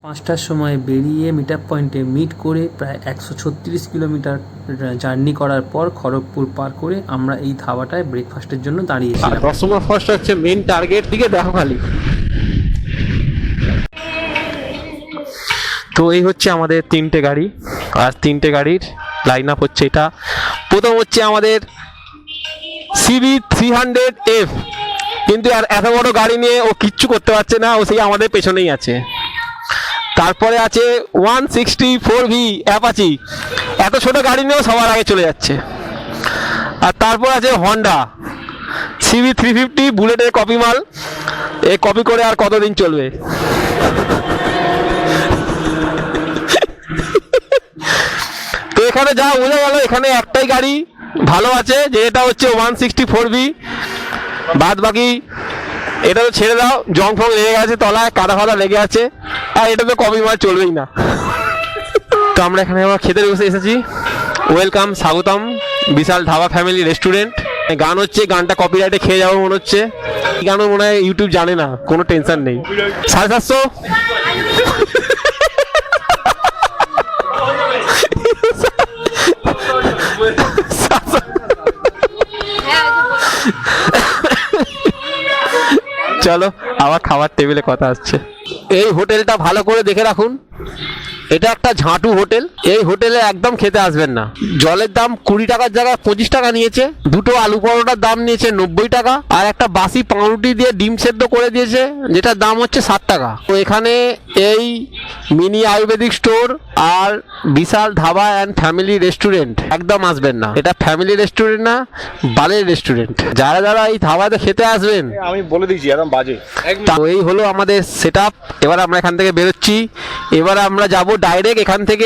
5টার সময় বেরিয়ে meet up পয়েন্টে মিট করে প্রায় 136 কিলোমিটার জার্নি করার পর খড়গপুর পার করে আমরা এই ধাবাটায় ব্রেকফাস্টের জন্য আর দাঁড়িয়েছিলাম। দশমা ফার্স্ট হচ্ছে মেন টার্গেট দিকে দেখো খালি। তো এই হচ্ছে আমাদের তিনটে গাড়ি, আর তিনটে গাড়ির লাইন আপ হচ্ছে এটা। প্রথম হচ্ছে আমাদের CB300F, কিন্তু আর এত বড় গাড়ি নিয়ে ও কিচ্ছু করতে পারছে না, ও সেই আমাদের পেছনেই আছে। তারপরে আছে 164V অ্যাপাচি, এত ছোট গাড়ি নিয়েও সবার আগে চলে যাচ্ছে। আর তারপর আছে হন্ডা CB350 বুলেটের কপি মাল, এই কপি করে আর কতদিন চলবে। তো এখানে যা বোঝা গেল, এখানে একটাই গাড়ি ভালো আছে, যেটা হচ্ছে 164V। বাদ বাকি এটা তো ছেড়ে দাও, জং ফং লেগে গেছে তলায়, কাদা ফাদা লেগে আছে, আর এটা তো কপি মাল চলবেই না। তো আমরা এখানে আবার খেতে বসে এসেছি। ওয়েলকাম, স্বাগতম বিশাল ধাবা ফ্যামিলি রেস্টুরেন্ট। গান হচ্ছে, গানটা কপিরাইটে খেয়ে যাবো মনে হচ্ছে। এই গানও মনে হয় ইউটিউব জানে না, কোনো টেনশন নেই। 750। চলো আবার খাবার টেবিলে কথা আসছে। এই হোটেলটা ভালো করে দেখে রাখুন, এটা একটা ঝাঁটু হোটেল। এই হোটেলে একদম খেতে আসবেন না। জলের দাম 20 টাকার জায়গায় 25 টাকা নিয়েছে, দুটো আলু পরোটার দাম নিয়েছে 90 টাকা, আর একটা বাসি পাউরুটি দিয়ে ডিম সেদ্ধ করে দিয়েছে, যেটার দাম হচ্ছে 60 টাকা। তো এখানে এই মিনি আয়ুর্বেদিক স্টোর আর বিশাল ধাবা অ্যান্ড ফ্যামিলি রেস্টুরেন্ট একদম আসবেন না। এটা ফ্যামিলি রেস্টুরেন্ট না, বালের রেস্টুরেন্ট। যারা যারা এই ধাবাতে খেতে আসবেন, আমি বলে দিয়েছি একদম বাজে। তো এই হলো আমাদের সেট আপ। এবার আমরা এখান থেকে বেরোচ্ছি। এবার আমরা যাব ডাইরেক্ট এখান থেকে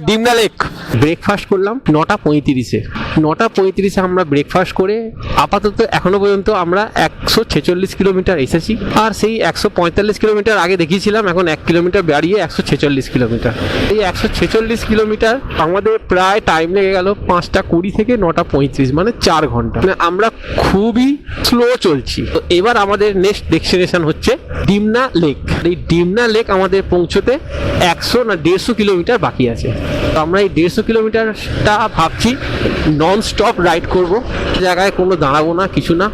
ডিমনা লেক। ব্রেকফাস্ট করলাম 9:35-এ। 9:35-এ আমরা ব্রেকফাস্ট করে আপাতত এখনো পর্যন্ত আমরা 146 কিলোমিটার এসেছি। আর সেই 145 কিলোমিটার আগে দেখিয়েছিলাম, এখন 1 কিলোমিটার বাড়িয়ে 146 কিলোমিটার। এই 146 কিলোমিটার আমাদের প্রায় টাইম লেগে গেল 5:20 থেকে 9:35, মানে 4 ঘন্টা। মানে আমরা খুবই স্লো চলছি। তো এবার আমাদের নেক্সট ডেস্টিনেশন হচ্ছে ডিমনা লেক। এই ডিমনা লেক আমাদের পৌঁছতে 100 কিলোমিটার বাকি আছে। তো আমরা এই 150 কিলোমিটারটা ভাবছি নন স্টপ রাইড করব, জায়গায় কোনো দাঁড়াবো না, কিছু না,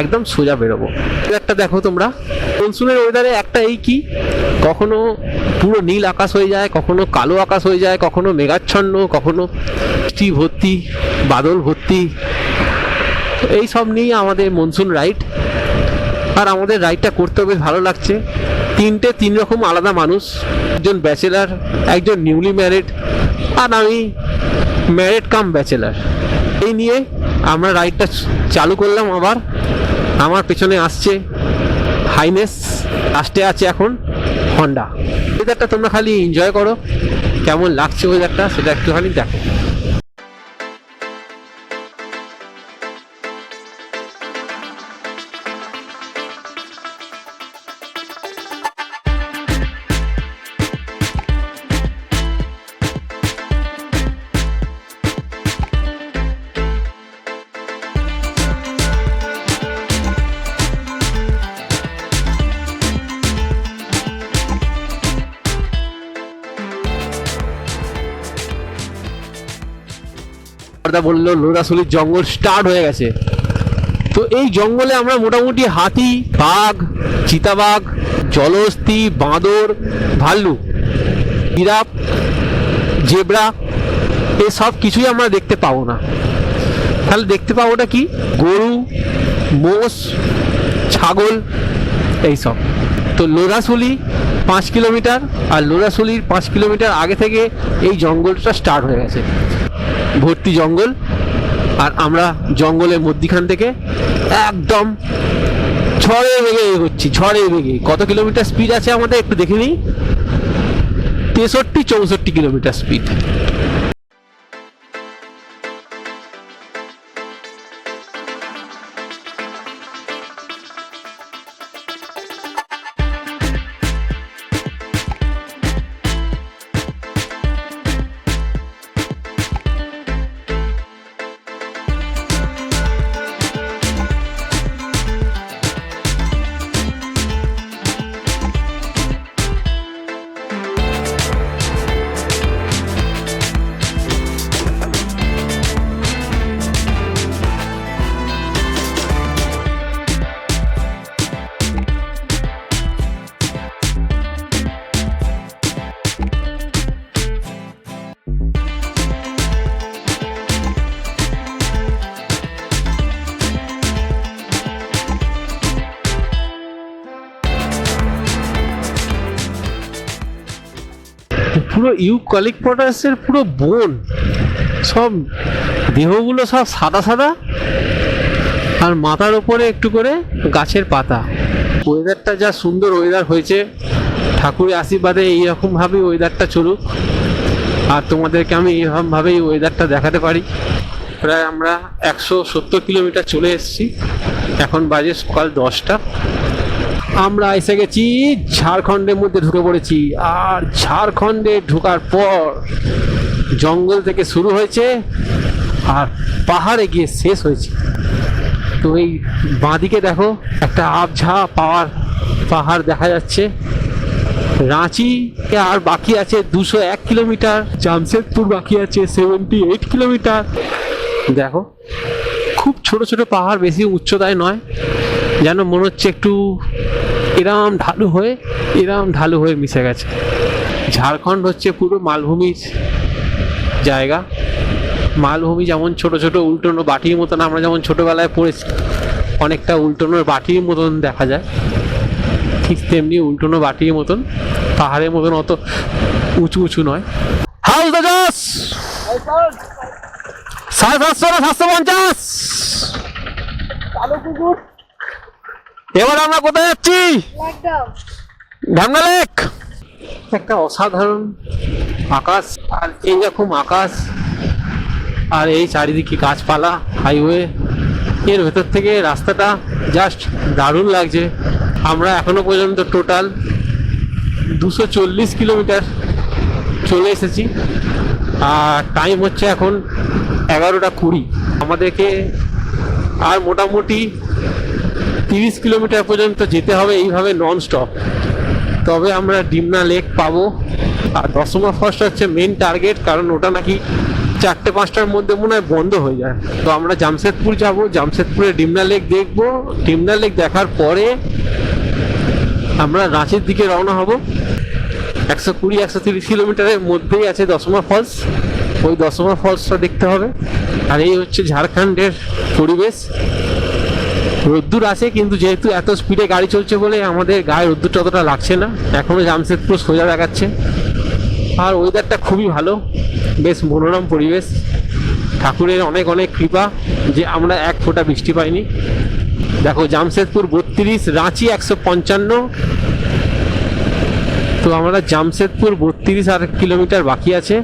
একদম সোজা বেরোবো। একটা দেখো তোমরা, মনসুনের ওয়েদারে একটা এই কি, কখনো পুরো নীল আকাশ হয়ে যায়, কখনো কালো আকাশ হয়ে যায়, কখনো মেঘাচ্ছন্ন, কখনো বৃষ্টি ভর্তি, বাদল ভর্তি, এই সব নিয়ে আমাদের মনসুন রাইড। আর আমাদের রাইডটা করতে বেশ ভালো লাগছে। তিন রকম আলাদা মানুষ, একজন ব্যাচেলার, একজন নিউলি ম্যারিড, আর আমি ম্যারিড কাম ব্যাচেলার। এই নিয়ে আমরা রাইডটা চালু করলাম। আবার আমার পেছনে আসছে হাইনেস, লাস্টে আছে এখন হন্ডা। ওয়েদারটা তোমরা খালি এনজয় করো, কেমন লাগছে ওয়েদারটা সেটা একটুখানি দেখো। বললো লোরাসুলির জঙ্গল স্টার্ট হয়ে গেছে। তো এই জঙ্গলে আমরা মোটামুটি হাতি, বাঘ, চিতাবাঘ, জলহস্তী, বাঁদর, ভাল্লুক, জিরাফ, জেব্রা, এসব কিছুই আমরা দেখতে পাবো না। তাহলে দেখতে পাবোটা কি? গরু, মোষ, ছাগল, এইসব। তো লোরাসুলি 5 কিলোমিটার, আর লোরাসুলির 5 কিলোমিটার আগে থেকে এই জঙ্গলটা স্টার্ট হয়ে গেছে, ভর্তি জঙ্গল। আর আমরা জঙ্গলের মধ্যিখান থেকে একদম ঝড়ে বেগে এগোচ্ছি, ঝড়ে বেগে। কত কিলোমিটার স্পিড আছে আমাদের একটু দেখে নিই, 63-64 কিলোমিটার স্পিড। পুরো ইউক্যালিপটাসের পুরো বন, সব দেহগুলো সব সাদা সাদা, আর মাথার উপরে একটু করে গাছের পাতা। ওয়েদারটা যা সুন্দর ওয়েদার হয়েছে, ঠাকুরের আশীর্বাদে এইরকমভাবেই ওয়েদারটা চলুক, আর তোমাদেরকে আমি এইরকমভাবেই ওয়েদারটা দেখাতে পারি। প্রায় আমরা 170 কিলোমিটার চলে এসেছি, এখন বাজে সকাল 10টা। আমরা এসে গেছি ঝাড়খণ্ডের মধ্যে, ঢুকে পড়েছি। আর ঝাড়খণ্ডে ঢোকার পর জঙ্গল থেকে শুরু হয়েছে আর পাহাড়ে গিয়ে শেষ হয়েছে। তো এই বাঁদিকে দেখো একটা আবঝা পাহাড় দেখা যাচ্ছে। রাঁচি আর বাকি আছে 201 কিলোমিটার, জামশেদপুর বাকি আছে 78 কিলোমিটার। দেখো খুব ছোট ছোট পাহাড়, বেশি উচ্চতায় নয়, যেন মনে হচ্ছে একটু এরম ঢালু হয়ে মিশে গেছে। ঝাড়খণ্ড হচ্ছে পুরো মালভূমির জায়গা। মালভূমি যেমন ছোট ছোট উল্টোনো বাটির মতন, আমরা যেমন ছোটবেলায় পড়েছি অনেকটা উল্টোনোর বাটির মতন দেখা যায়, ঠিক তেমনি উল্টোনো বাটির মতন, পাহাড়ের মতন অত উঁচু উঁচু নয়। How's the josh 750। এবার আমরা কোথায় যাচ্ছি? ঢামনা লেক। একটা অসাধারণ আকাশ, আর এইরকম আকাশ আর এই চারিদিকে গাছপালা, হাইওয়ে, এর ভেতর থেকে রাস্তাটা জাস্ট দারুণ লাগছে। আমরা এখনো পর্যন্ত টোটাল 240 কিলোমিটার চলে এসেছি, আর টাইম হচ্ছে এখন 11টা 20। আমাদেরকে আর মোটামুটি 30 কিলোমিটার পর্যন্ত যেতে হবে এইভাবে নন স্টপ, তবে আমরা ডিমনা লেক পাবো। আর দশমা ফার্স্ট হচ্ছে মেন টার্গেট, কারণ ওটা নাকি 4-5টার মধ্যে মনে হয় বন্ধ হয়ে যায়। তো আমরা জামশেদপুর যাব, জামশেদপুরে ডিমনা লেক দেখবো। ডিমনা লেক দেখার পরে আমরা রাঁচির দিকে রওনা হব। 120-130 কিলোমিটারের মধ্যেই আছে দশমা ফলস, ওই দশমা ফলসটা দেখতে হবে। আর এই হচ্ছে ঝাড়খণ্ডের পরিবেশ। রোদ্দুর আছে, কিন্তু যেহেতু এত স্পিডে গাড়ি চলছে বলে আমাদের গায়ে রোদ্দুরটা অতটা লাগছে না, এখনো জামশেদপুর সোজা দেখাচ্ছে। আর ওয়েদারটা খুবই ভালো, বেশ মনোরম পরিবেশ। ঠাকুরের অনেক অনেক কৃপা যে আমরা এক ফোঁটা বৃষ্টি পাইনি। দেখো জামশেদপুর 32, রাঁচি 155। তো আমরা জামশেদপুর 32 আর কিলোমিটার বাকি আছে।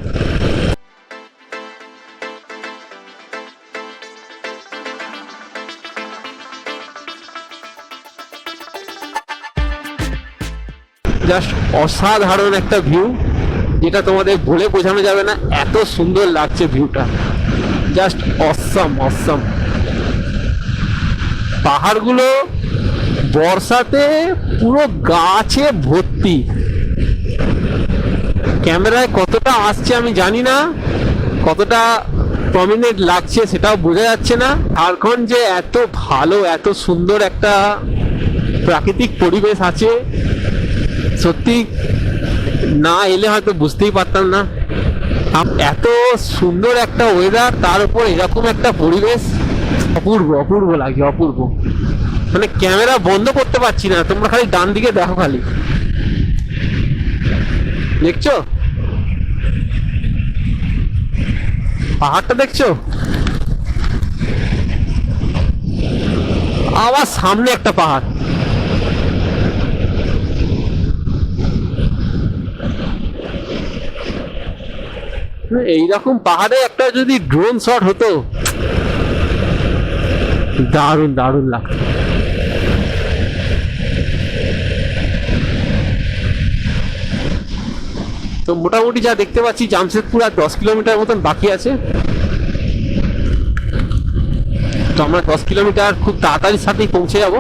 জাস্ট অসাধারণ একটা ভিউ, যেটা তোমাদের বলে বোঝানো যাবে না, এত সুন্দর লাগছে ভিউটা, জাস্ট অসম। পাহাড়গুলো বর্ষাতে পুরো গাছে ভর্তি। ক্যামেরায় কতটা আসছে আমি জানি না, কতটা প্রমিনেন্ট লাগছে সেটাও বোঝা যাচ্ছে না। ঝাড়খণ্ড যে এত ভালো, এত সুন্দর একটা প্রাকৃতিক পরিবেশ আছে, সত্যি না এলে হয়তো বুঝতেই পারতাম না। এত সুন্দর একটা ওয়েদার, তার উপর এরকম একটা পরিবেশ, অপূর্ব লাগে, অপূর্ব। মানে ক্যামেরা বন্ধ করতে পারছি না, তোমরা খালি ডান দিকে দেখো, খালি দেখছো পাহাড়টা, দেখছো? আবার সামনে একটা পাহাড়। এইরকম পাহাড়ে একটা যদি ড্রোন শট হতো, দারুণ লাগতো। তো মোটামুটি যা দেখতে পাচ্ছি, জামশেদপুর আর 10 কিলোমিটার মতন বাকি আছে। তো আমরা 10 কিলোমিটার খুব তাড়াতাড়ির সাথেই পৌঁছে যাব।